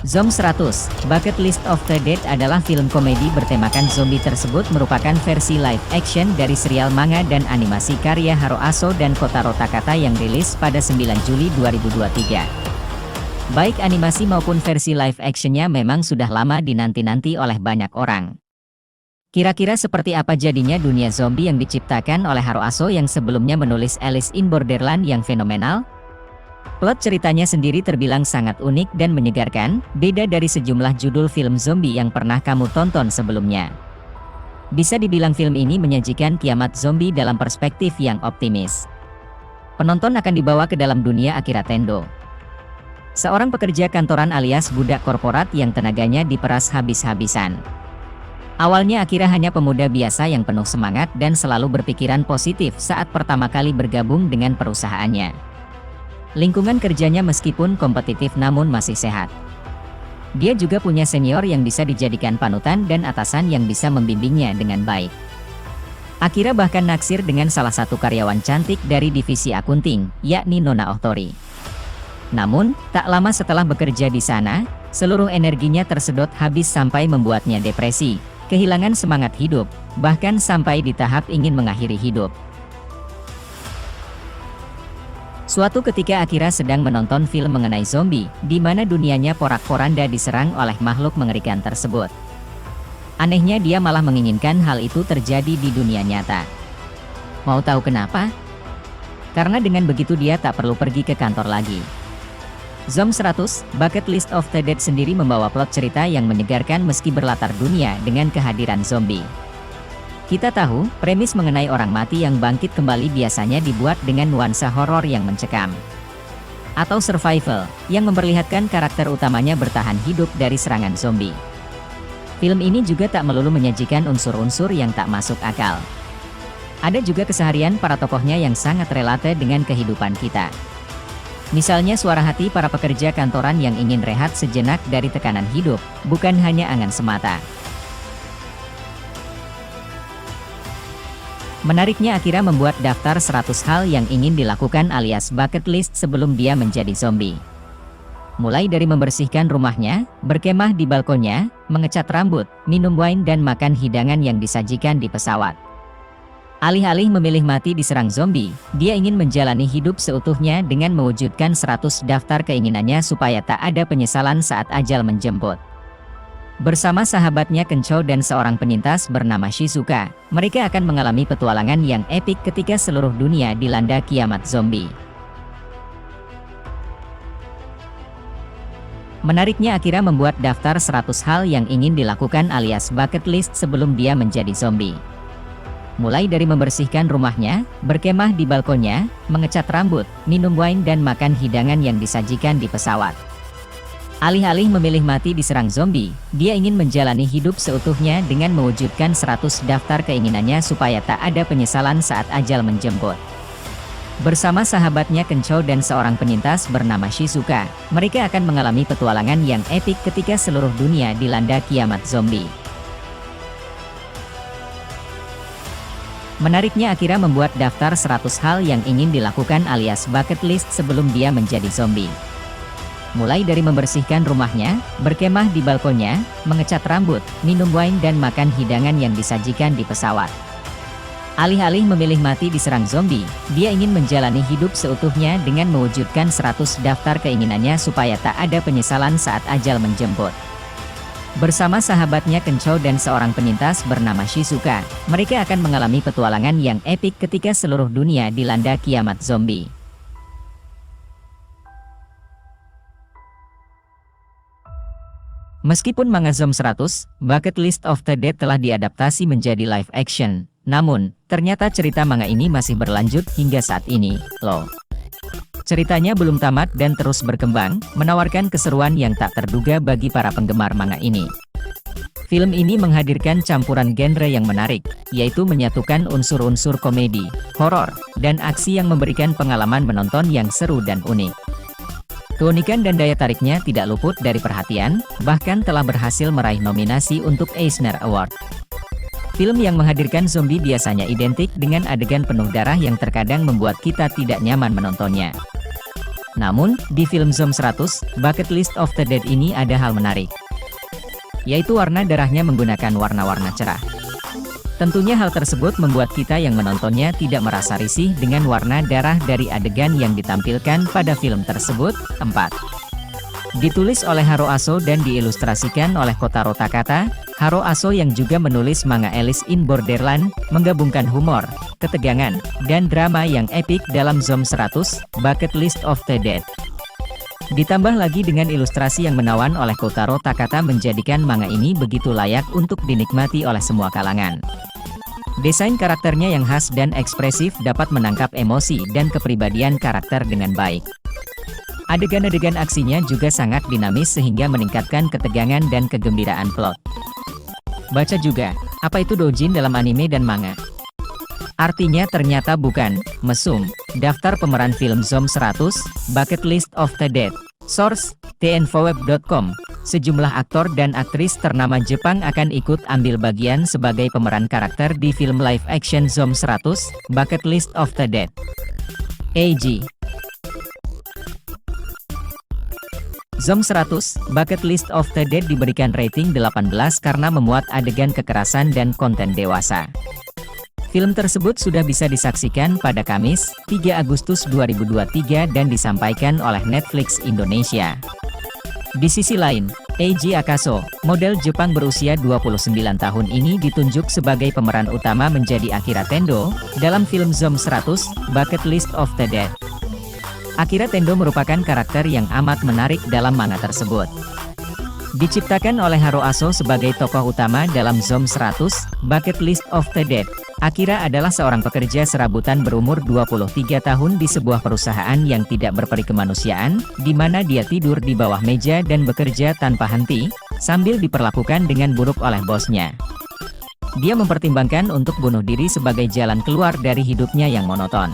Zombie 100, Bucket List of the Dead adalah film komedi bertemakan zombie tersebut merupakan versi live action dari serial manga dan animasi karya Haro Aso dan Kotaro Takata yang rilis pada 9 Juli 2023. Baik animasi maupun versi live actionnya memang sudah lama dinanti-nanti oleh banyak orang. Kira-kira seperti apa jadinya dunia zombie yang diciptakan oleh Haro Aso yang sebelumnya menulis Alice in Borderland yang fenomenal? Plot ceritanya sendiri terbilang sangat unik dan menyegarkan, beda dari sejumlah judul film zombie yang pernah kamu tonton sebelumnya. Bisa dibilang film ini menyajikan kiamat zombie dalam perspektif yang optimis. Penonton akan dibawa ke dalam dunia Akira Tendo, seorang pekerja kantoran alias budak korporat yang tenaganya diperas habis-habisan. Awalnya Akira hanya pemuda biasa yang penuh semangat dan selalu berpikiran positif saat pertama kali bergabung dengan perusahaannya. Lingkungan kerjanya meskipun kompetitif namun masih sehat. Dia juga punya senior yang bisa dijadikan panutan dan atasan yang bisa membimbingnya dengan baik. Akira bahkan naksir dengan salah satu karyawan cantik dari divisi akunting, yakni Nona Ohtori. Namun, tak lama setelah bekerja di sana, seluruh energinya tersedot habis sampai membuatnya depresi, kehilangan semangat hidup, bahkan sampai di tahap ingin mengakhiri hidup. Suatu ketika Akira sedang menonton film mengenai zombie, di mana dunianya porak-poranda diserang oleh makhluk mengerikan tersebut. Anehnya dia malah menginginkan hal itu terjadi di dunia nyata. Mau tahu kenapa? Karena dengan begitu dia tak perlu pergi ke kantor lagi. Zombie 100, Bucket List of the Dead sendiri membawa plot cerita yang menyegarkan meski berlatar dunia dengan kehadiran zombie. Kita tahu, premis mengenai orang mati yang bangkit kembali biasanya dibuat dengan nuansa horor yang mencekam. Atau survival, yang memperlihatkan karakter utamanya bertahan hidup dari serangan zombie. Film ini juga tak melulu menyajikan unsur-unsur yang tak masuk akal. Ada juga keseharian para tokohnya yang sangat relate dengan kehidupan kita. Misalnya suara hati para pekerja kantoran yang ingin rehat sejenak dari tekanan hidup, bukan hanya angan semata. Menariknya Akira membuat daftar 100 hal yang ingin dilakukan alias bucket list sebelum dia menjadi zombie. Mulai dari membersihkan rumahnya, berkemah di balkonnya, mengecat rambut, minum wine dan makan hidangan yang disajikan di pesawat. Alih-alih memilih mati diserang zombie, dia ingin menjalani hidup seutuhnya dengan mewujudkan 100 daftar keinginannya supaya tak ada penyesalan saat ajal menjemput. Bersama sahabatnya Kencho dan seorang penyintas bernama Shizuka, mereka akan mengalami petualangan yang epik ketika seluruh dunia dilanda kiamat zombie. Menariknya Akira membuat daftar 100 hal yang ingin dilakukan alias bucket list sebelum dia menjadi zombie. Mulai dari membersihkan rumahnya, berkemah di balkonnya, mengecat rambut, minum wine dan makan hidangan yang disajikan di pesawat. Alih-alih memilih mati diserang zombie, dia ingin menjalani hidup seutuhnya dengan mewujudkan 100 daftar keinginannya supaya tak ada penyesalan saat ajal menjemput. Bersama sahabatnya Kencho dan seorang penyintas bernama Shizuka, mereka akan mengalami petualangan yang epik ketika seluruh dunia dilanda kiamat zombie. Menariknya Akira membuat daftar 100 hal yang ingin dilakukan alias bucket list sebelum dia menjadi zombie. Mulai dari membersihkan rumahnya, berkemah di balkonnya, mengecat rambut, minum wine dan makan hidangan yang disajikan di pesawat. Alih-alih memilih mati diserang zombie, dia ingin menjalani hidup seutuhnya dengan mewujudkan 100 daftar keinginannya supaya tak ada penyesalan saat ajal menjemput. Bersama sahabatnya Kencho dan seorang penyintas bernama Shizuka, mereka akan mengalami petualangan yang epik ketika seluruh dunia dilanda kiamat zombie. Meskipun manga Zombie 100, Bucket List of the Dead telah diadaptasi menjadi live action, namun, ternyata cerita manga ini masih berlanjut hingga saat ini, loh. Ceritanya belum tamat dan terus berkembang, menawarkan keseruan yang tak terduga bagi para penggemar manga ini. Film ini menghadirkan campuran genre yang menarik, yaitu menyatukan unsur-unsur komedi, horor, dan aksi yang memberikan pengalaman menonton yang seru dan unik. Keunikan dan daya tariknya tidak luput dari perhatian, bahkan telah berhasil meraih nominasi untuk Eisner Award. Film yang menghadirkan zombie biasanya identik dengan adegan penuh darah yang terkadang membuat kita tidak nyaman menontonnya. Namun, di film Zom 100, Bucket List of the Dead ini ada hal menarik, yaitu warna darahnya menggunakan warna-warna cerah. Tentunya hal tersebut membuat kita yang menontonnya tidak merasa risih dengan warna darah dari adegan yang ditampilkan pada film tersebut. 4. Ditulis oleh Haro Aso dan diilustrasikan oleh Kotaro Takata. Haro Aso yang juga menulis manga Alice in Borderland, menggabungkan humor, ketegangan, dan drama yang epik dalam Zom 100, Bucket List of the Dead. Ditambah lagi dengan ilustrasi yang menawan oleh Kotaro Takata menjadikan manga ini begitu layak untuk dinikmati oleh semua kalangan. Desain karakternya yang khas dan ekspresif dapat menangkap emosi dan kepribadian karakter dengan baik. Adegan-adegan aksinya juga sangat dinamis sehingga meningkatkan ketegangan dan kegembiraan plot. Baca juga, apa itu doujin dalam anime dan manga? Artinya ternyata bukan, mesum. Daftar pemeran film Zom 100, Bucket List of the Dead. Source, tnvweb.com. Sejumlah aktor dan aktris ternama Jepang akan ikut ambil bagian sebagai pemeran karakter di film live action Zom 100, Bucket List of the Dead. AG. Zom 100, Bucket List of the Dead diberikan rating 18 karena memuat adegan kekerasan dan konten dewasa. Film tersebut sudah bisa disaksikan pada Kamis, 3 Agustus 2023 dan disampaikan oleh Netflix Indonesia. Di sisi lain, Eiji Akaso, model Jepang berusia 29 tahun ini ditunjuk sebagai pemeran utama menjadi Akira Tendo, dalam film Zom 100, Bucket List of the Dead. Akira Tendo merupakan karakter yang amat menarik dalam manga tersebut. Diciptakan oleh Haro Aso sebagai tokoh utama dalam Zom 100, Bucket List of the Dead. Akira adalah seorang pekerja serabutan berumur 23 tahun di sebuah perusahaan yang tidak berperi kemanusiaan, di mana dia tidur di bawah meja dan bekerja tanpa henti, sambil diperlakukan dengan buruk oleh bosnya. Dia mempertimbangkan untuk bunuh diri sebagai jalan keluar dari hidupnya yang monoton.